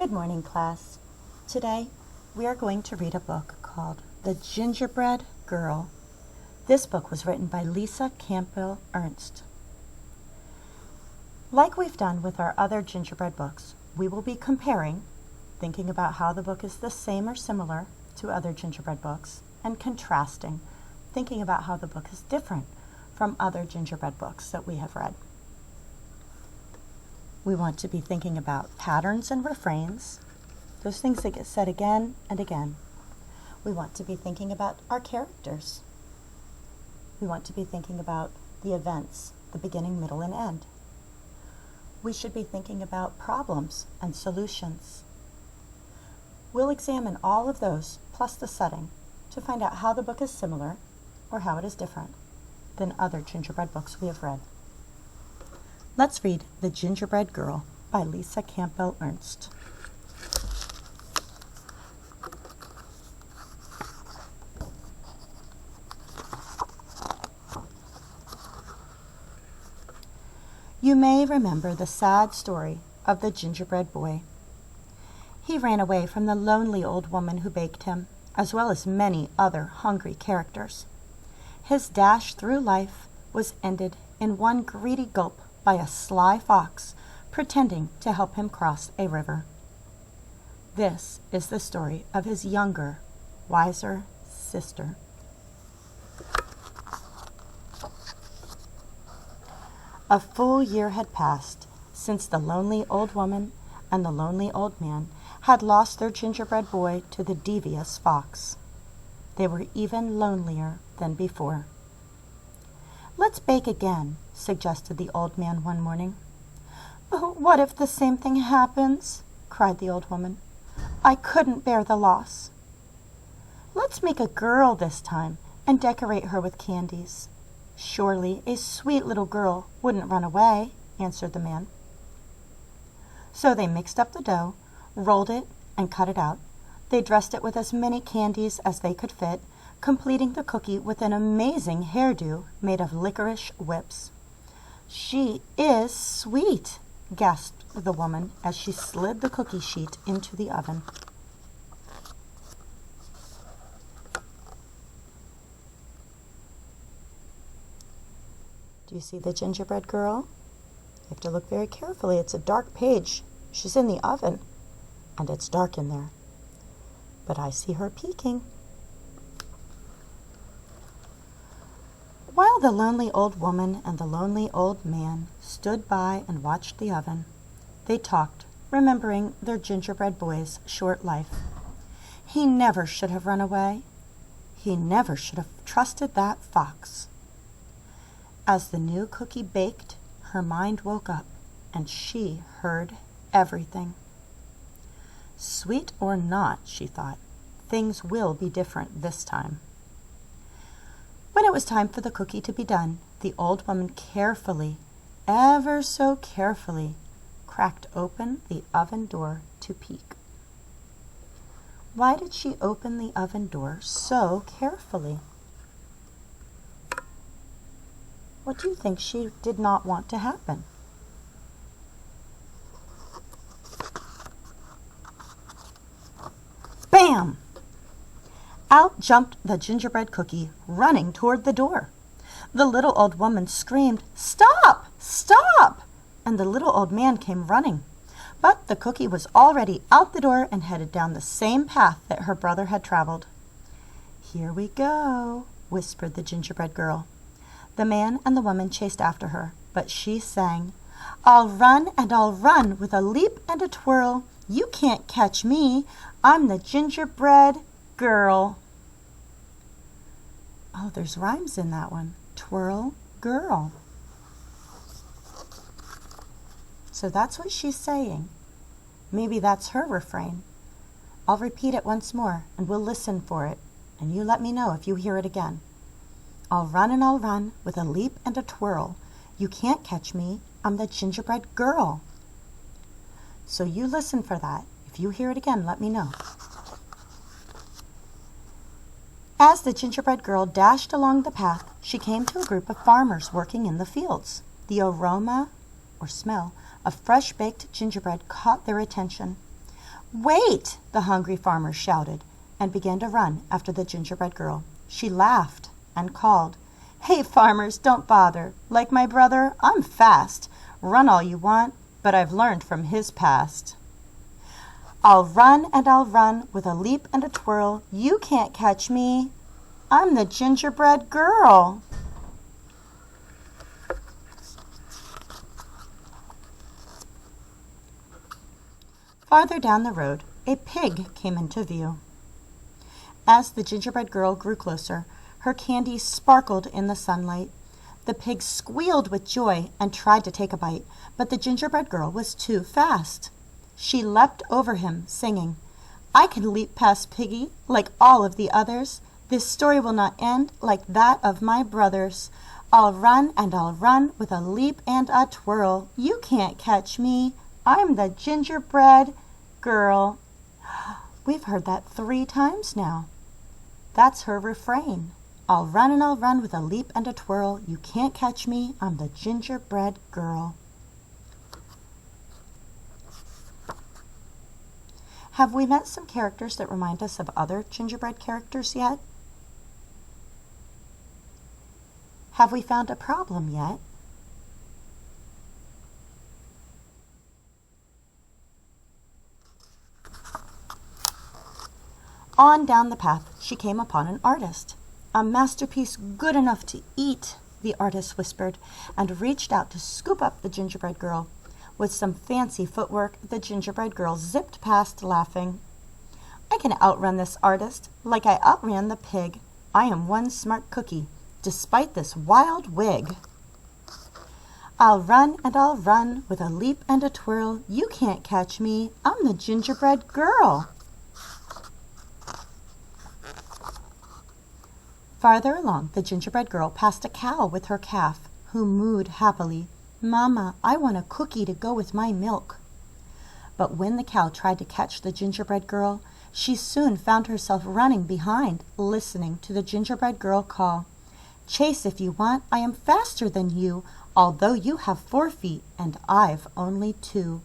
Good morning, class. Today, we are going to read a book called The Gingerbread Girl. This book was written by Campbell Ernst. Like we've done with our other gingerbread books, we will be comparing, thinking about how the book is the same or similar to other gingerbread books, and contrasting, thinking about how the book is different from other gingerbread books that we have read. We want to be thinking about patterns and refrains, those things that get said again and again. We want to be thinking about our characters. We want to be thinking about the events, the beginning, middle, and end. We should be thinking about problems and solutions. We'll examine all of those, plus the setting, to find out how the book is similar or how it is different than other gingerbread books we have read. Let's read The Gingerbread Girl by Campbell Ernst. You may remember the sad story of the gingerbread boy. He ran away from the lonely old woman who baked him, as well as many other hungry characters. His dash through life was ended in one greedy gulp by a sly fox pretending to help him cross a river. This is the story of his younger, wiser sister. A full year had passed since the lonely old woman and the lonely old man had lost their gingerbread boy to the devious fox. They were even lonelier than before. "Let's bake again," suggested the old man one morning. "Oh, what if the same thing happens?" cried the old woman. "I couldn't bear the loss." "Let's make a girl this time and decorate her with candies. Surely a sweet little girl wouldn't run away," answered the man. So they mixed up the dough, rolled it, and cut it out. They dressed it with as many candies as they could fit, completing the cookie with an amazing hairdo made of licorice whips. "She is sweet," gasped the woman as she slid the cookie sheet into the oven. Do you see the gingerbread girl? You have to look very carefully. It's a dark page. She's in the oven, and it's dark in there. But I see her peeking. While the lonely old woman and the lonely old man stood by and watched the oven, they talked, remembering their gingerbread boy's short life. He never should have run away. He never should have trusted that fox. As the new cookie baked, her mind woke up, and she heard everything. Sweet or not, she thought, things will be different this time. When it was time for the cookie to be done, the old woman carefully, ever so carefully, cracked open the oven door to peek. Why did she open the oven door so carefully? What do you think she did not want to happen? Bam! Out jumped the gingerbread cookie, running toward the door. The little old woman screamed, "Stop! Stop!" and the little old man came running. But the cookie was already out the door and headed down the same path that her brother had traveled. "Here we go," whispered the gingerbread girl. The man and the woman chased after her, but she sang, "I'll run and I'll run with a leap and a twirl. You can't catch me. I'm the gingerbread girl." Oh, there's rhymes in that one. Twirl, girl. So that's what she's saying. Maybe that's her refrain. I'll repeat it once more, and we'll listen for it, and you let me know if you hear it again. "I'll run and I'll run with a leap and a twirl. You can't catch me. I'm the gingerbread girl." So you listen for that. If you hear it again, let me know. As the gingerbread girl dashed along the path, she came to a group of farmers working in the fields. The aroma, or smell, of fresh baked gingerbread caught their attention. "Wait!" the hungry farmer shouted, and began to run after the gingerbread girl. She laughed and called, "Hey, farmers, don't bother. Like my brother, I'm fast. Run all you want, but I've learned from his past. I'll run and I'll run with a leap and a twirl. You can't catch me. I'm the gingerbread girl." Farther down the road, a pig came into view. As the gingerbread girl grew closer, her candy sparkled in the sunlight. The pig squealed with joy and tried to take a bite, but the gingerbread girl was too fast. She leapt over him, singing, "I can leap past Piggy like all of the others. This story will not end like that of my brothers. I'll run and I'll run with a leap and a twirl. You can't catch me. I'm the gingerbread girl." We've heard that 3 times now. That's her refrain. I'll run and I'll run with a leap and a twirl. You can't catch me. I'm the gingerbread girl. Have we met some characters that remind us of other gingerbread characters yet? Have we found a problem yet? On down the path she came upon an artist. "A masterpiece good enough to eat," the artist whispered, and reached out to scoop up the gingerbread girl. With some fancy footwork, the gingerbread girl zipped past, laughing. "I can outrun this artist like I outran the pig. I am one smart cookie, despite this wild wig. I'll run and I'll run with a leap and a twirl. You can't catch me. I'm the gingerbread girl." Farther along, the gingerbread girl passed a cow with her calf, who mooed happily, "Mama, I want a cookie to go with my milk." But when the cow tried to catch the gingerbread girl, she soon found herself running behind, listening to the gingerbread girl call, "Chase if you want, I am faster than you, although you have 4 feet and I've only 2.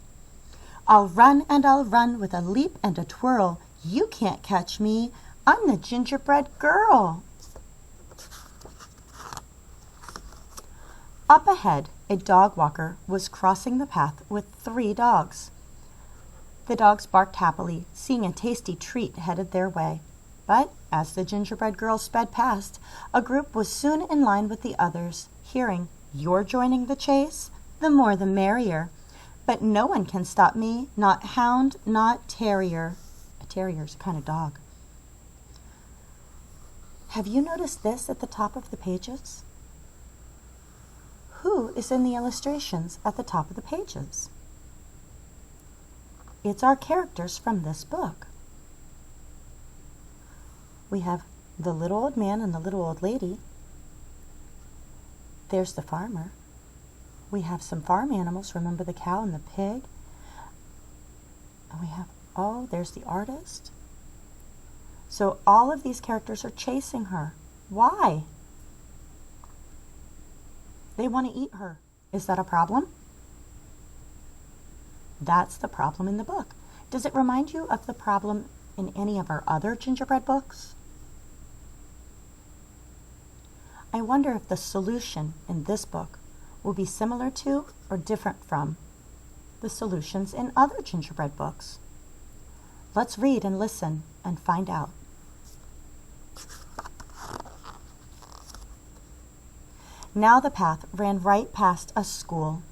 I'll run and I'll run with a leap and a twirl. You can't catch me. I'm the gingerbread girl." Up ahead, a dog walker was crossing the path with 3 dogs. The dogs barked happily, seeing a tasty treat headed their way. But as the gingerbread girl sped past, a group was soon in line with the others, hearing, "You're joining the chase? The more the merrier. But no one can stop me, not hound, not terrier." A terrier's a kind of dog. Have you noticed this at the top of the pages? Who is in the illustrations at the top of the pages? It's our characters from this book. We have the little old man and the little old lady. There's the farmer. We have some farm animals. Remember the cow and the pig? And we have, oh, there's the artist. So all of these characters are chasing her. Why? They want to eat her. Is that a problem? That's the problem in the book. Does it remind you of the problem in any of our other gingerbread books? I wonder if the solution in this book will be similar to or different from the solutions in other gingerbread books. Let's read and listen and find out. Now the path ran right past a school.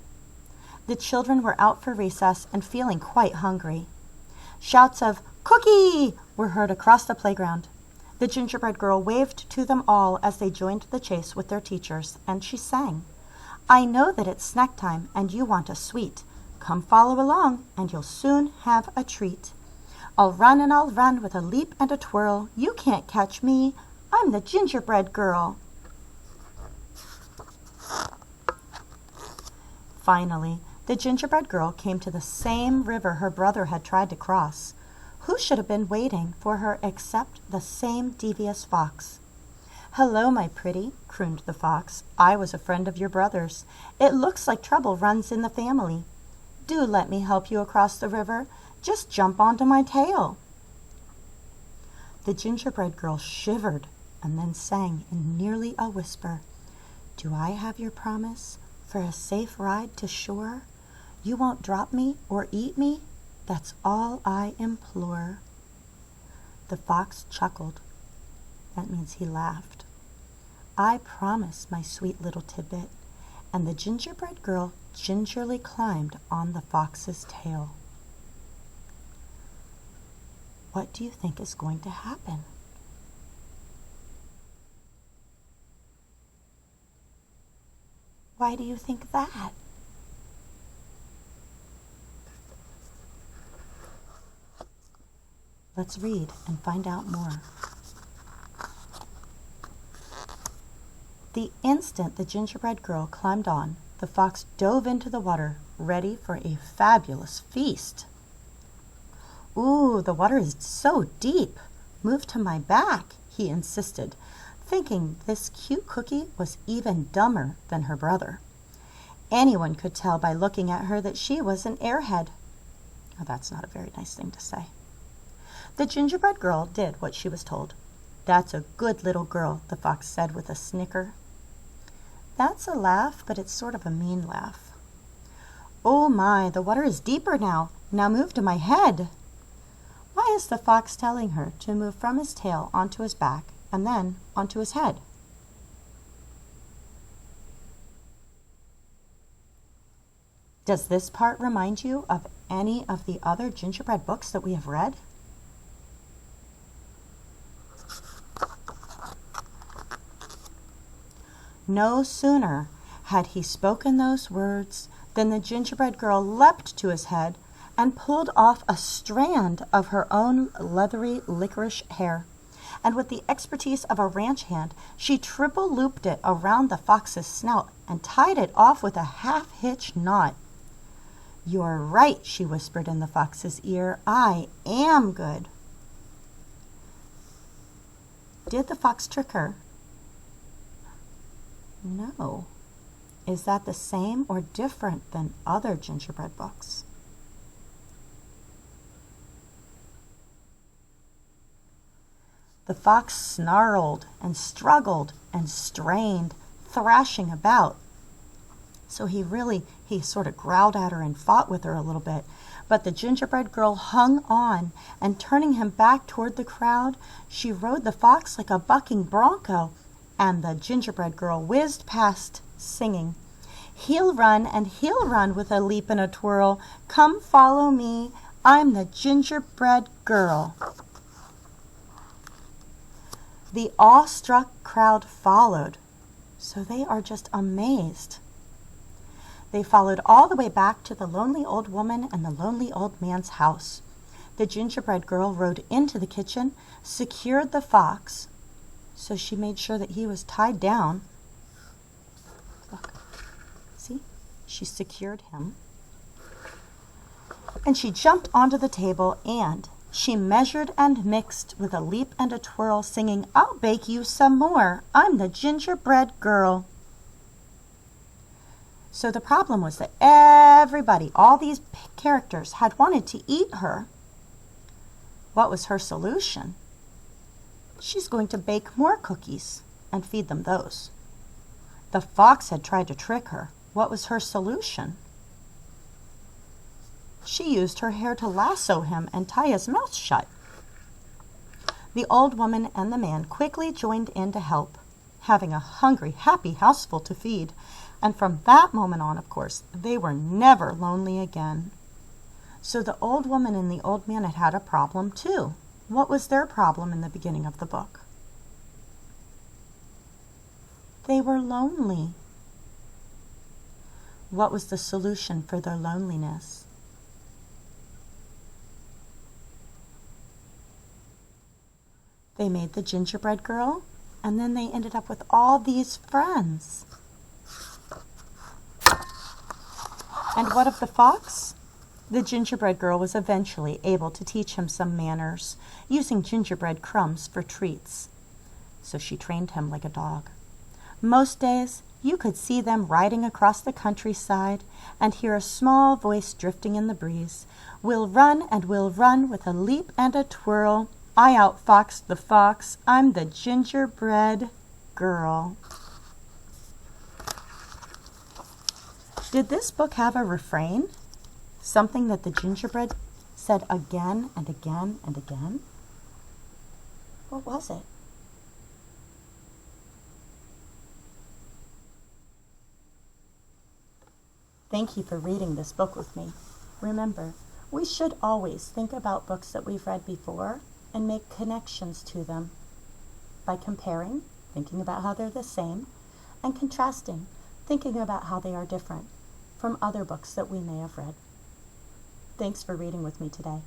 The children were out for recess and feeling quite hungry. Shouts of "Cookie!" were heard across the playground. The gingerbread girl waved to them all as they joined the chase with their teachers, and she sang, "I know that it's snack time and you want a sweet. Come follow along and you'll soon have a treat. I'll run and I'll run with a leap and a twirl. You can't catch me. I'm the gingerbread girl." Finally, the gingerbread girl came to the same river her brother had tried to cross. Who should have been waiting for her except the same devious fox? "Hello, my pretty," crooned the fox. "I was a friend of your brother's. It looks like trouble runs in the family. Do let me help you across the river. Just jump onto my tail." The gingerbread girl shivered and then sang in nearly a whisper, "Do I have your promise for a safe ride to shore? You won't drop me or eat me? That's all I implore." The fox chuckled. That means he laughed. "I promise, my sweet little tidbit." And the gingerbread girl gingerly climbed on the fox's tail. What do you think is going to happen? Why do you think that? Let's read and find out more. The instant the gingerbread girl climbed on, the fox dove into the water, ready for a fabulous feast. "Ooh, the water is so deep. Move to my back," he insisted, thinking this cute cookie was even dumber than her brother. Anyone could tell by looking at her that she was an airhead. Oh, that's not a very nice thing to say. The gingerbread girl did what she was told. "That's a good little girl," the fox said with a snicker. That's a laugh, but it's sort of a mean laugh. "Oh my, the water is deeper now. Now move to my head." Why is the fox telling her to move from his tail onto his back and then onto his head? Does this part remind you of any of the other gingerbread books that we have read? No sooner had he spoken those words than the gingerbread girl leapt to his head and pulled off a strand of her own leathery licorice hair. And with the expertise of a ranch hand, she triple-looped it around the fox's snout and tied it off with a half-hitch knot. "You're right," she whispered in the fox's ear. "I am good." Did the fox trick her? No. Is that the same or different than other gingerbread books? The fox snarled and struggled and strained, thrashing about. So he sort of growled at her and fought with her a little bit. But the gingerbread girl hung on, and turning him back toward the crowd, she rode the fox like a bucking bronco, and the gingerbread girl whizzed past, singing, "He'll run and he'll run with a leap and a twirl. Come follow me, I'm the gingerbread girl." The awestruck crowd followed, so they are just amazed. They followed all the way back to the lonely old woman and the lonely old man's house. The gingerbread girl rode into the kitchen, secured the fox, so she made sure that he was tied down. Look, see? She secured him. And she jumped onto the table and she measured and mixed with a leap and a twirl, singing, "I'll bake you some more. I'm the gingerbread girl." So the problem was that everybody, all these characters, had wanted to eat her. What was her solution? She's going to bake more cookies and feed them those. The fox had tried to trick her. What was her solution? She used her hair to lasso him and tie his mouth shut. The old woman and the man quickly joined in to help, having a hungry, happy houseful to feed. And from that moment on, of course, they were never lonely again. So the old woman and the old man had had a problem too. What was their problem in the beginning of the book? They were lonely. What was the solution for their loneliness? They made the gingerbread girl, and then they ended up with all these friends. And what of the fox? The gingerbread girl was eventually able to teach him some manners, using gingerbread crumbs for treats. So she trained him like a dog. Most days, You could see them riding across the countryside and hear a small voice drifting in the breeze. We'll run and we'll run with a leap and a twirl. I outfoxed the fox. I'm the gingerbread girl. Did this book have a refrain? Something that the gingerbread said again and again and again? What was it? Thank you for reading this book with me. Remember, we should always think about books that we've read before and make connections to them by comparing, thinking about how they're the same, and contrasting, thinking about how they are different from other books that we may have read. Thanks for reading with me today.